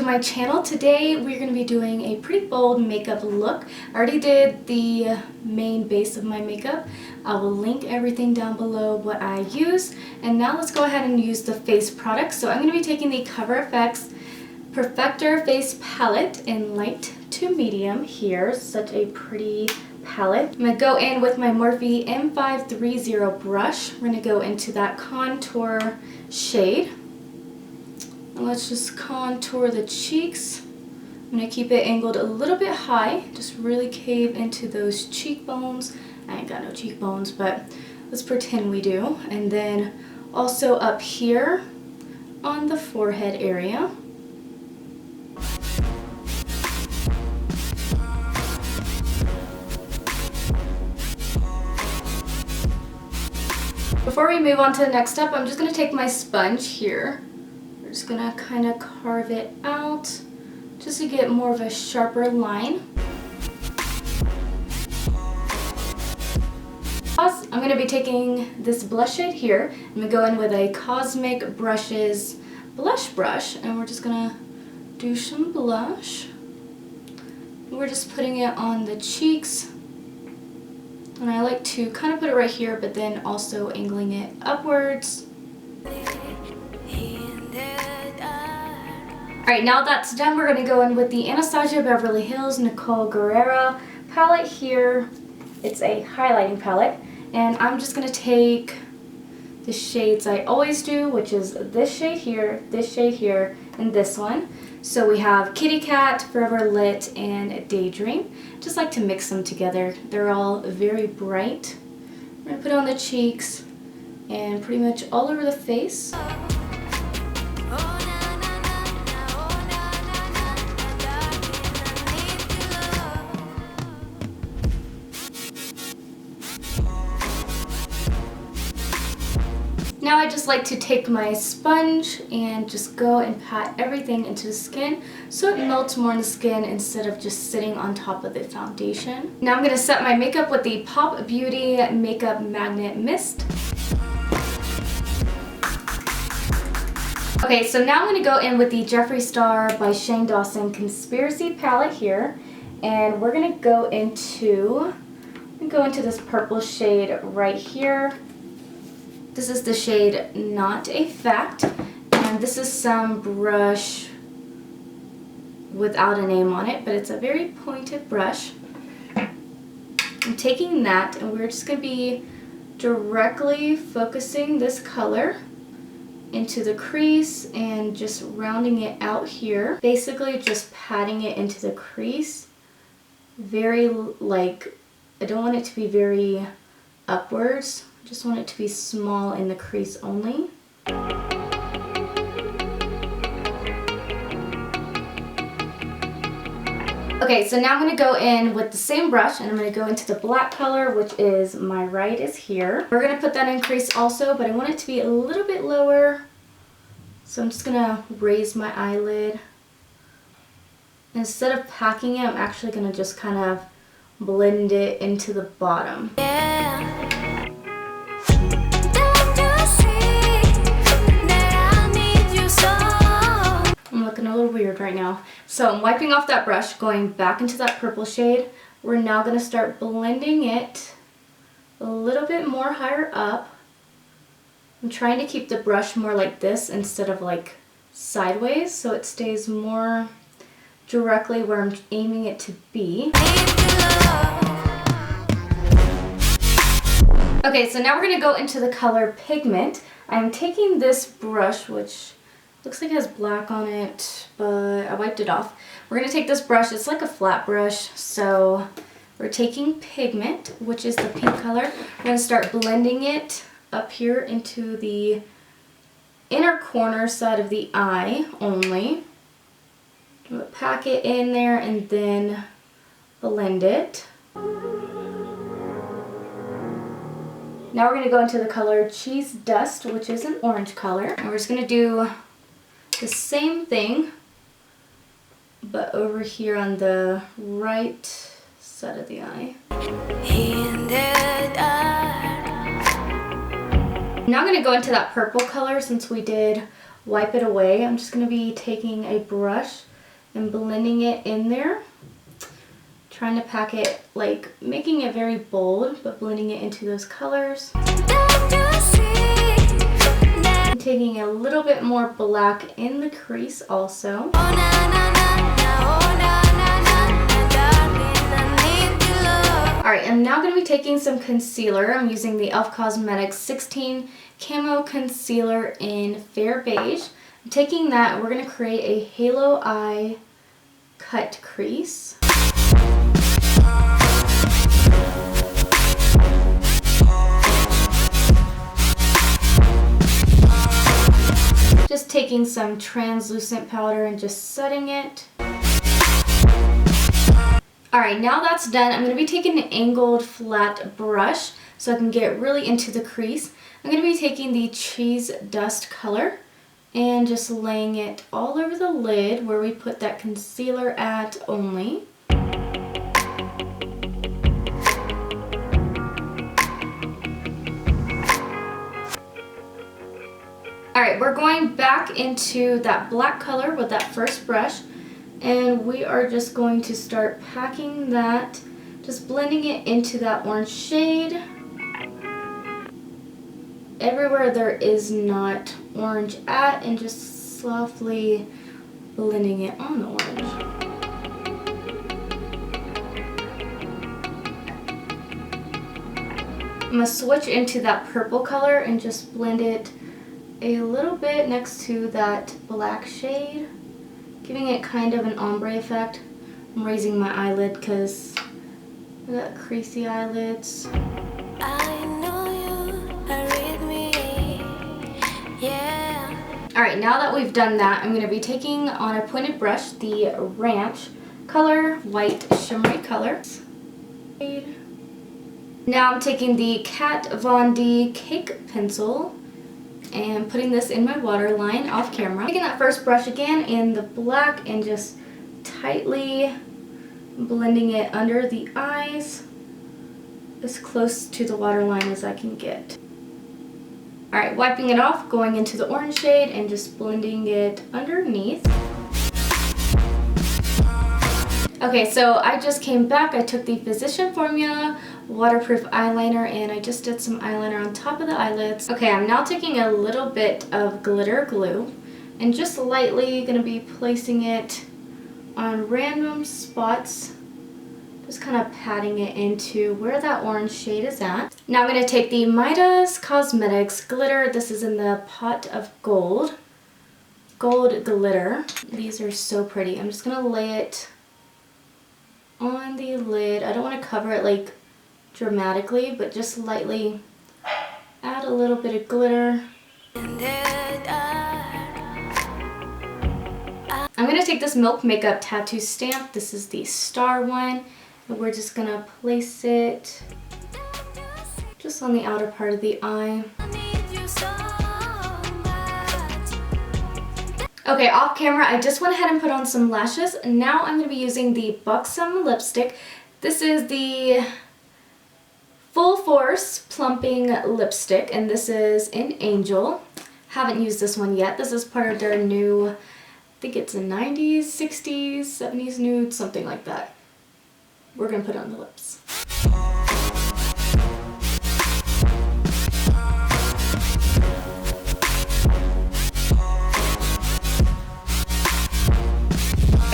my channel. Today we're going to be doing a pretty bold makeup look. I already did the main base of my makeup. I will link everything down below what I use. And now let's go ahead and use the face products. So I'm going to be taking the CoverFX Perfector Face Palette in light to medium here. Such a pretty palette. I'm going to go in with my Morphe M530 brush. We're going to go into that contour shade. And let's just contour the cheeks. I'm going to keep it angled a little bit high. Just really cave into those cheekbones. I ain't got no cheekbones, but let's pretend we do. And then also up here on the forehead area. Before we move on to the next step, I'm just going to take my sponge here. We're just going to kind of carve it out just to get more of a sharper line. I'm going to be taking this blush shade here. I'm going to go in with a Cosmic Brushes blush brush, and we're just going to do some blush. We're just putting it on the cheeks. And I like to kind of put it right here, but then also angling it upwards. Alright, now that's done, we're going to go in with the Anastasia Beverly Hills Nicole Guerrero palette here. It's a highlighting palette. And I'm just going to take the shades I always do, which is this shade here, and this one. So we have Kitty Cat, Forever Lit, and Daydream. Just like to mix them together. They're all very bright. We're going to put it on the cheeks and pretty much all over the face. Now I just like to take my sponge and just go and pat everything into the skin so it melts more in the skin instead of just sitting on top of the foundation. Now I'm going to set my makeup with the Pop Beauty Makeup Magnet Mist. Okay, so now I'm going to go in with the Jeffree Star by Shane Dawson Conspiracy palette here. And we're going to go into this purple shade right here. This is the shade Not a Fact, and this is some brush without a name on it, but it's a very pointed brush. I'm taking that, and we're just going to be directly focusing this color into the crease and just rounding it out here. Basically just patting it into the crease. Very, like, I don't want it to be very upwards. Just want it to be small in the crease only. Okay, so now I'm going to go in with the same brush, and I'm going to go into the black color, which is My Right Is Here. We're going to put that in crease also, but I want it to be a little bit lower. So I'm just going to raise my eyelid. Instead of packing it, I'm actually going to just kind of blend it into the bottom. Yeah. A little weird right now. So I'm wiping off that brush, going back into that purple shade. We're now going to start blending it a little bit more higher up. I'm trying to keep the brush more like this instead of like sideways, so it stays more directly where I'm aiming it to be. Okay, so now we're going to go into the color Pigment. I'm taking this brush, which looks like it has black on it, but I wiped it off. We're going to take this brush. It's like a flat brush, so we're taking Pigment, which is the pink color. We're going to start blending it up here into the inner corner side of the eye only. I'm going to pack it in there and then blend it. Now we're going to go into the color Cheese Dust, which is an orange color. And we're just going to do the same thing, but over here on the right side of the eye. Now I'm going to go into that purple color since we did wipe it away. I'm just going to be taking a brush and blending it in there. Trying to pack it, like making it very bold, but blending it into those colors. I'm taking a little bit more black in the crease also. Alright, I'm now going to be taking some concealer. I'm using the e.l.f. Cosmetics 16 Camo Concealer in Fair Beige. I'm taking that and we're going to create a halo eye cut crease. Just taking some translucent powder and just setting it. Alright, now that's done, I'm going to be taking an angled flat brush so I can get really into the crease. I'm going to be taking the Cheese Dust color and just laying it all over the lid where we put that concealer at only. Alright, we're going back into that black color with that first brush. And we are just going to start packing that, just blending it into that orange shade. Everywhere there is not orange at, and just softly blending it on the orange. I'm going to switch into that purple color and just blend it a little bit next to that black shade, giving it kind of an ombre effect. I'm raising my eyelid because I got creasy eyelids. I know you read me. Yeah. Alright, now that we've done that, I'm going to be taking on a pointed brush the Ranch color, white shimmery color. Now I'm taking the Kat Von D Cake Pencil and putting this in my waterline off camera. Taking that first brush again in the black and just tightly blending it under the eyes as close to the waterline as I can get. Alright, wiping it off, going into the orange shade and just blending it underneath. Okay, so I just came back. I took the Physician Formula waterproof eyeliner and I just did some eyeliner on top of the eyelids. Okay, I'm now taking a little bit of glitter glue and just lightly going to be placing it on random spots, just kind of patting it into where that orange shade is at. Now I'm going to take the Midas Cosmetics glitter. This is in the Pot of Gold glitter. These are so pretty. I'm just going to lay it on the lid. I don't want to cover it like dramatically, but just lightly add a little bit of glitter. I'm going to take this Milk Makeup tattoo stamp. This is the star one. And we're just going to place it just on the outer part of the eye. Okay, off camera, I just went ahead and put on some lashes. Now I'm going to be using the Buxom lipstick. This is the Full Force Plumping Lipstick, and this is in Angel. Haven't used this one yet. This is part of their new, I think it's a 90s, 60s, 70s nude, something like that. We're going to put it on the lips.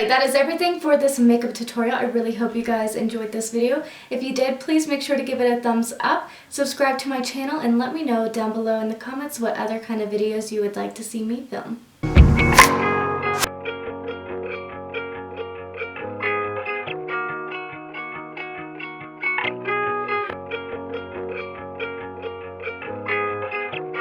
That is everything for this makeup tutorial. I really hope you guys enjoyed this video. If you did, please make sure to give it a thumbs up, subscribe to my channel, and let me know down below in the comments what other kind of videos you would like to see me film.